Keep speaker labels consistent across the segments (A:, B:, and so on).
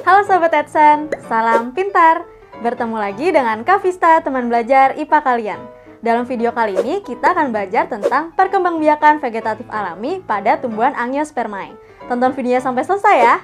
A: Halo Sobat Edsen, salam pintar! Bertemu lagi dengan Kak Vista, teman belajar IPA kalian. Dalam video kali ini, kita akan belajar tentang perkembangbiakan vegetatif alami pada tumbuhan Angiospermae. Tonton videonya sampai selesai ya!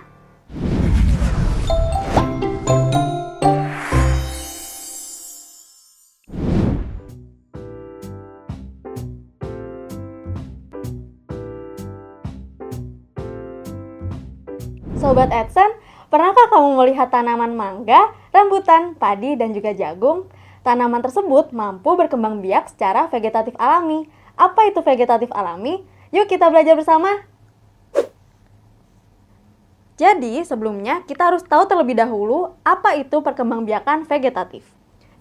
A: Sobat Edsen, pernahkah kamu melihat tanaman mangga, rambutan, padi, dan juga jagung? Tanaman tersebut mampu berkembang biak secara vegetatif alami. Apa itu vegetatif alami? Yuk kita belajar bersama! Jadi, sebelumnya kita harus tahu terlebih dahulu apa itu perkembangbiakan vegetatif.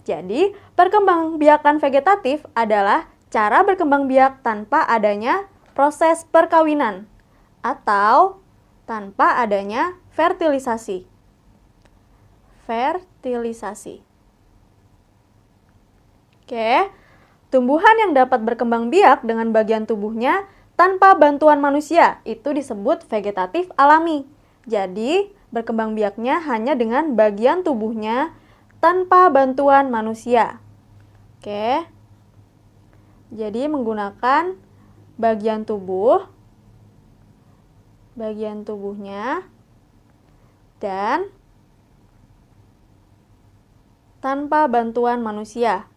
A: Jadi, perkembangbiakan vegetatif adalah cara berkembang biak tanpa adanya proses perkawinan atau tanpa adanya fertilisasi. Oke, tumbuhan yang dapat berkembang biak dengan bagian tubuhnya tanpa bantuan manusia itu disebut vegetatif alami. Jadi, berkembang biaknya hanya dengan bagian tubuhnya tanpa bantuan manusia. Oke, jadi menggunakan bagian tubuhnya dan tanpa bantuan manusia.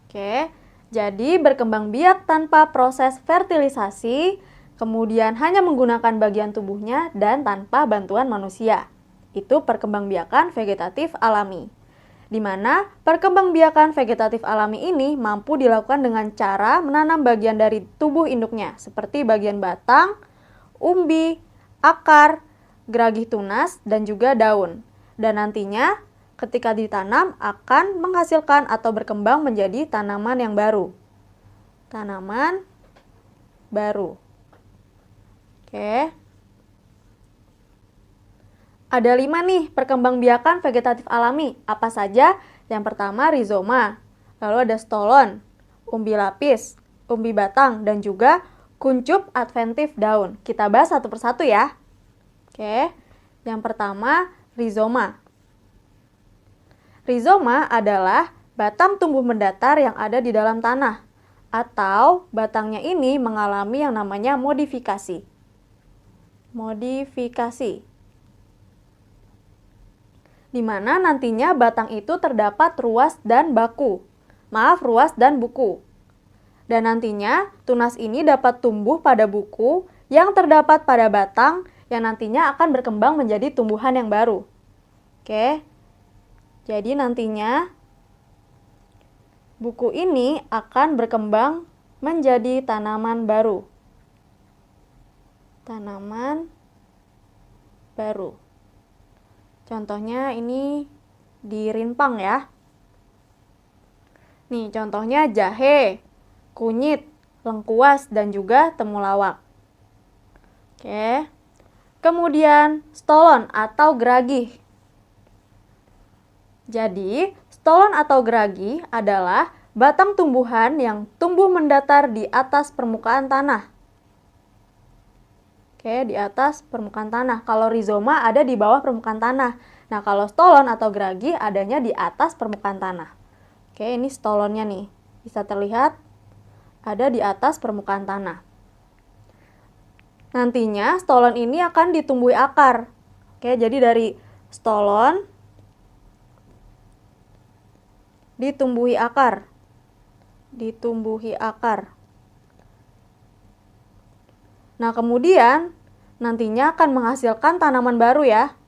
A: Oke, jadi berkembang biak tanpa proses fertilisasi, kemudian hanya menggunakan bagian tubuhnya dan tanpa bantuan manusia. Itu perkembangbiakan vegetatif alami. Di mana perkembangbiakan vegetatif alami ini mampu dilakukan dengan cara menanam bagian dari tubuh induknya, seperti bagian batang, umbi, akar, geragih tunas, dan juga daun. Dan nantinya ketika ditanam akan menghasilkan atau berkembang menjadi tanaman yang baru. Oke. Ada 5 nih perkembangbiakan vegetatif alami. Apa saja? Yang pertama rizoma, lalu ada stolon, umbi lapis, umbi batang, dan juga kuncup adventif daun. Kita bahas satu persatu ya. Oke, yang pertama rizoma. Rizoma adalah batang tumbuh mendatar yang ada di dalam tanah, atau batangnya ini mengalami yang namanya modifikasi. Di mana nantinya batang itu terdapat ruas dan buku. Dan nantinya tunas ini dapat tumbuh pada buku yang terdapat pada batang yang nantinya akan berkembang menjadi tumbuhan yang baru. Oke, jadi nantinya buku ini akan berkembang menjadi tanaman baru. Contohnya ini di rinpang ya. Nih contohnya jahe, kunyit, lengkuas, dan juga temulawak. Oke. Kemudian stolon atau geragih. Jadi stolon atau geragih adalah batang tumbuhan yang tumbuh mendatar di atas permukaan tanah. Oke, di atas permukaan tanah. Kalau rizoma ada di bawah permukaan tanah. Nah, kalau stolon atau geragih adanya di atas permukaan tanah. Oke, ini stolonnya nih. Bisa terlihat ada di atas permukaan tanah. Nantinya stolon ini akan ditumbuhi akar. Oke, jadi dari stolon ditumbuhi akar. Nah, kemudian nantinya akan menghasilkan tanaman baru ya.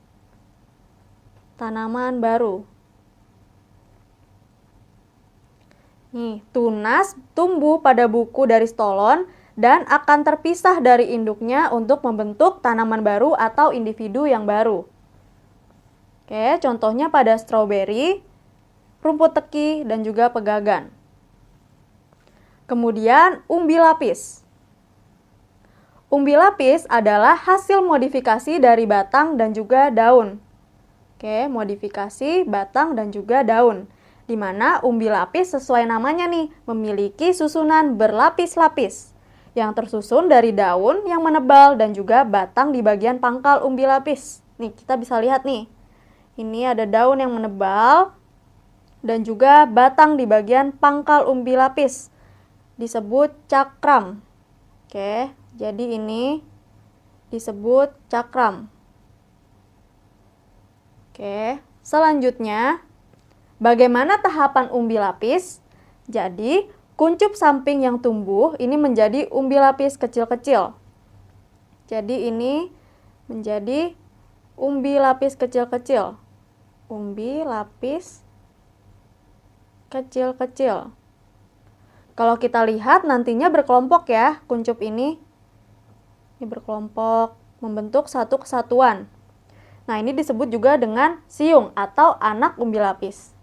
A: Nih, tunas tumbuh pada buku dari stolon dan akan terpisah dari induknya untuk membentuk tanaman baru atau individu yang baru. Oke, contohnya pada stroberi, rumput teki, dan juga pegagan. Kemudian umbi lapis. Umbi lapis adalah hasil modifikasi dari batang dan juga daun. Oke, modifikasi batang dan juga daun. Di mana umbi lapis sesuai namanya nih, memiliki susunan berlapis-lapis. yang tersusun dari daun yang menebal dan juga batang di bagian pangkal umbi lapis. Nih, kita bisa lihat nih. Ini ada daun yang menebal dan juga batang di bagian pangkal umbi lapis. Disebut cakram. Oke, jadi ini disebut cakram. Oke, selanjutnya bagaimana tahapan umbi lapis? Jadi, kuncup samping yang tumbuh ini menjadi umbi lapis kecil-kecil. Jadi ini menjadi umbi lapis kecil-kecil. Umbi lapis kecil-kecil. Kalau kita lihat nantinya berkelompok ya, kuncup ini. Ini berkelompok, membentuk satu kesatuan. Nah, ini disebut juga dengan siung atau anak umbi lapis.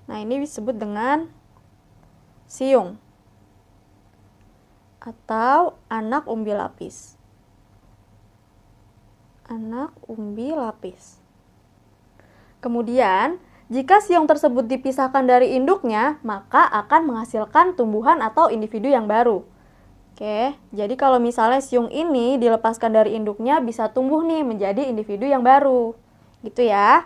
A: Nah, ini disebut dengan siung atau anak umbi lapis. Anak umbi lapis. Kemudian, jika siung tersebut dipisahkan dari induknya, maka akan menghasilkan tumbuhan atau individu yang baru. Oke, jadi kalau misalnya siung ini dilepaskan dari induknya, bisa tumbuh nih menjadi individu yang baru. Gitu ya.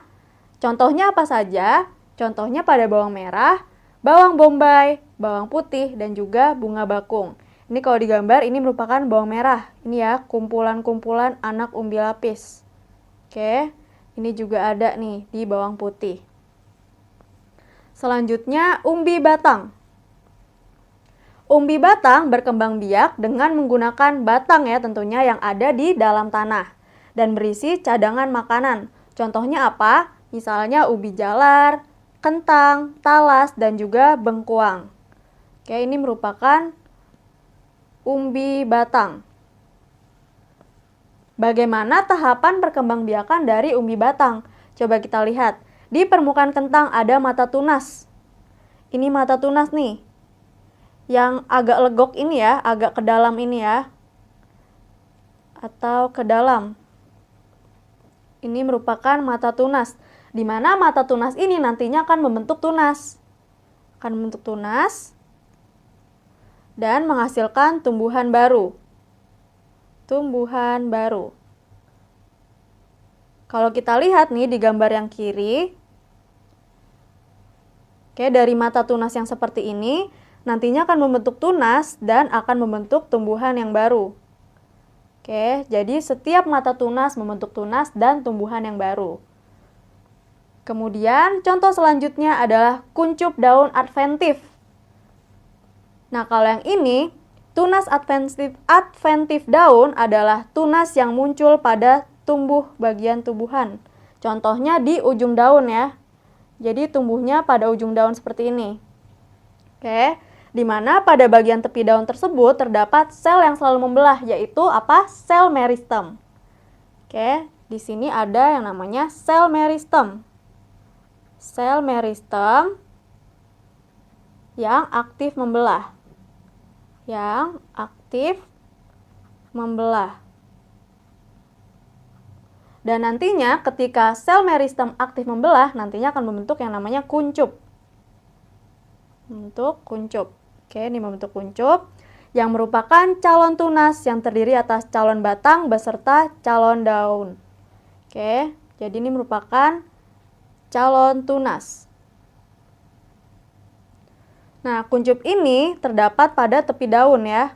A: Contohnya apa saja? Contohnya pada bawang merah, bawang bombay, bawang putih, dan juga bunga bakung. Ini kalau digambar, ini merupakan bawang merah. Ini ya, kumpulan-kumpulan anak umbi lapis. Oke, ini juga ada nih di bawang putih. Selanjutnya, umbi batang. Umbi batang berkembang biak dengan menggunakan batang ya tentunya yang ada di dalam tanah dan berisi cadangan makanan. Contohnya apa? Misalnya ubi jalar, kentang, talas, dan juga bengkuang. Oke, ini merupakan umbi batang. Bagaimana tahapan perkembangbiakan dari umbi batang? Coba kita lihat. Di permukaan kentang ada mata tunas. Ini mata tunas nih. Yang agak legok ini ya, agak ke dalam ini ya. Atau ke dalam. Ini merupakan mata tunas. Di mana mata tunas ini nantinya akan membentuk tunas. Akan membentuk tunas dan menghasilkan tumbuhan baru. Tumbuhan baru. Kalau kita lihat nih di gambar yang kiri, oke, dari mata tunas yang seperti ini, nantinya akan membentuk tunas dan akan membentuk tumbuhan yang baru. Oke, jadi setiap mata tunas membentuk tunas dan tumbuhan yang baru. Kemudian, contoh selanjutnya adalah kuncup daun adventif. Nah, kalau yang ini, tunas adventif daun adalah tunas yang muncul pada tumbuh bagian tubuhan. Contohnya di ujung daun ya. Jadi tumbuhnya pada ujung daun seperti ini. Oke, di mana pada bagian tepi daun tersebut terdapat sel yang selalu membelah, yaitu apa? Sel meristem. Oke, di sini ada yang namanya sel meristem. Sel meristem yang aktif membelah. Yang aktif membelah. Dan nantinya ketika sel meristem aktif membelah, nantinya akan membentuk yang namanya kuncup. Membentuk kuncup. Oke, ini membentuk kuncup yang merupakan calon tunas yang terdiri atas calon batang beserta calon daun. Oke, jadi ini merupakan calon tunas. Nah, kuncup ini terdapat pada tepi daun ya.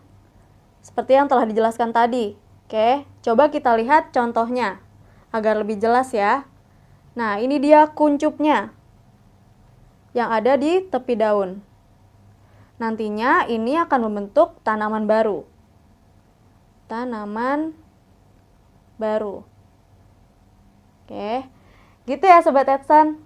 A: Seperti yang telah dijelaskan tadi. Oke, coba kita lihat contohnya agar lebih jelas ya. Nah, ini dia kuncupnya yang ada di tepi daun. Nantinya ini akan membentuk tanaman baru. Tanaman baru. Oke, gitu ya Sobat Edson.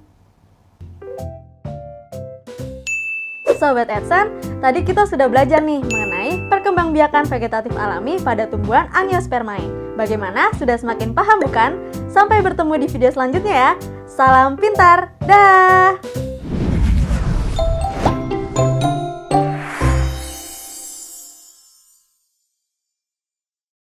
A: Sobat Edson, tadi kita sudah belajar nih mengenai perkembangbiakan vegetatif alami pada tumbuhan Angiospermae. Bagaimana? Sudah semakin paham bukan? Sampai bertemu di video selanjutnya ya. Salam pintar, dah!